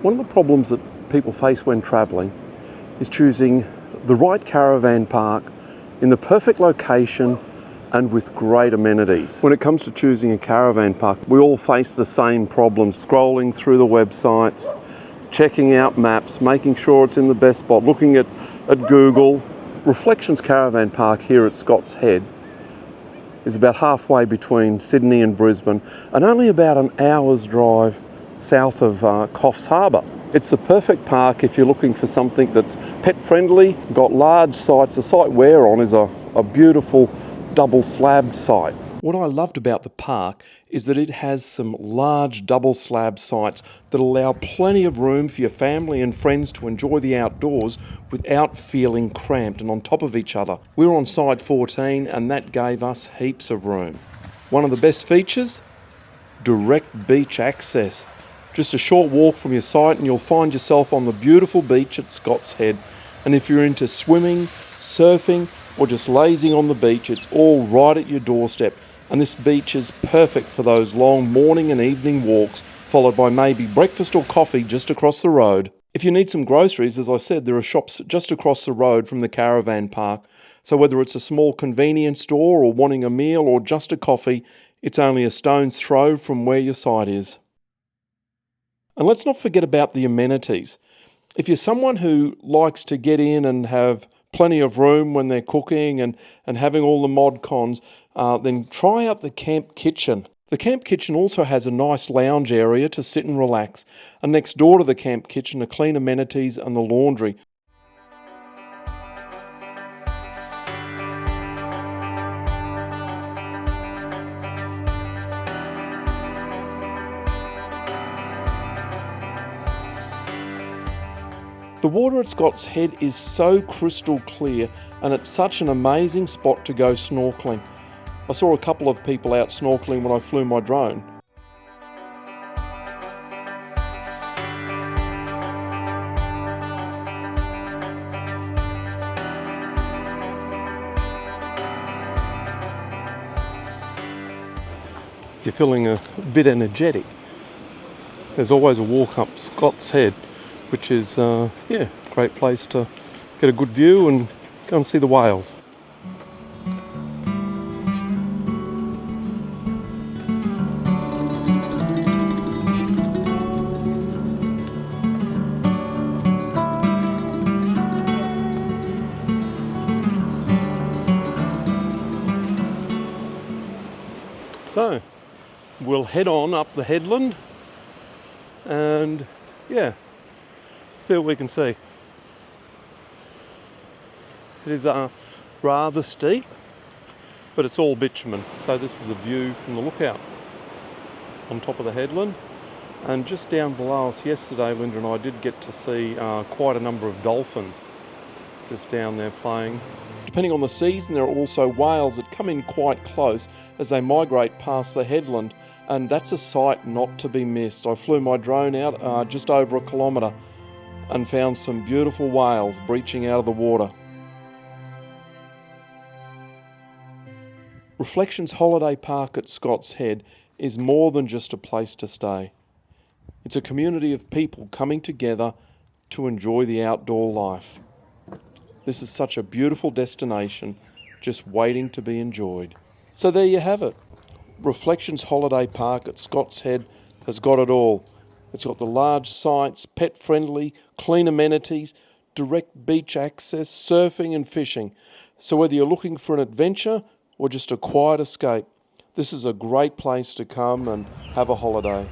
One of the problems that people face when travelling is choosing the right caravan park in the perfect location and with great amenities. When it comes to choosing a caravan park, we all face the same problems, scrolling through the websites, checking out maps, making sure it's in the best spot, looking at Google. Reflections Caravan Park here at Scott's Head is about halfway between Sydney and Brisbane and only about an hour's drive south of Coffs Harbour. It's the perfect park if you're looking for something that's pet friendly, got large sites. The site we're on is a beautiful double slabbed site. What I loved about the park is that it has some large double slab sites that allow plenty of room for your family and friends to enjoy the outdoors without feeling cramped and on top of each other. We were on site 14 and that gave us heaps of room. One of the best features? Direct beach access. Just a short walk from your site and you'll find yourself on the beautiful beach at Scott's Head. And if you're into swimming, surfing, or just lazing on the beach, it's all right at your doorstep. And this beach is perfect for those long morning and evening walks, followed by maybe breakfast or coffee just across the road. If you need some groceries, as I said, there are shops just across the road from the caravan park. So whether it's a small convenience store or wanting a meal or just a coffee, it's only a stone's throw from where your site is. And let's not forget about the amenities. If you're someone who likes to get in and have plenty of room when they're cooking and having all the mod cons, then try out the camp kitchen. The camp kitchen also has a nice lounge area to sit and relax. And next door to the camp kitchen are clean amenities and the laundry. The water at Scott's Head is so crystal clear and it's such an amazing spot to go snorkeling. I saw a couple of people out snorkeling when I flew my drone. If you're feeling a bit energetic, there's always a walk up Scott's Head, which is a great place to get a good view and go and see the whales. So we'll head on up the headland and see what we can see. It is rather steep, but it's all bitumen. So this is a view from the lookout on top of the headland. And just down below us yesterday, Linda and I did get to see quite a number of dolphins just down there playing. Depending on the season, there are also whales that come in quite close as they migrate past the headland, and that's a sight not to be missed. I flew my drone out just over a kilometre and found some beautiful whales breaching out of the water. Reflections Holiday Park at Scott's Head is more than just a place to stay. It's a community of people coming together to enjoy the outdoor life. This is such a beautiful destination, just waiting to be enjoyed. So there you have it. Reflections Holiday Park at Scott's Head has got it all. It's got the large sites, pet-friendly, clean amenities, direct beach access, surfing and fishing. So whether you're looking for an adventure or just a quiet escape, this is a great place to come and have a holiday.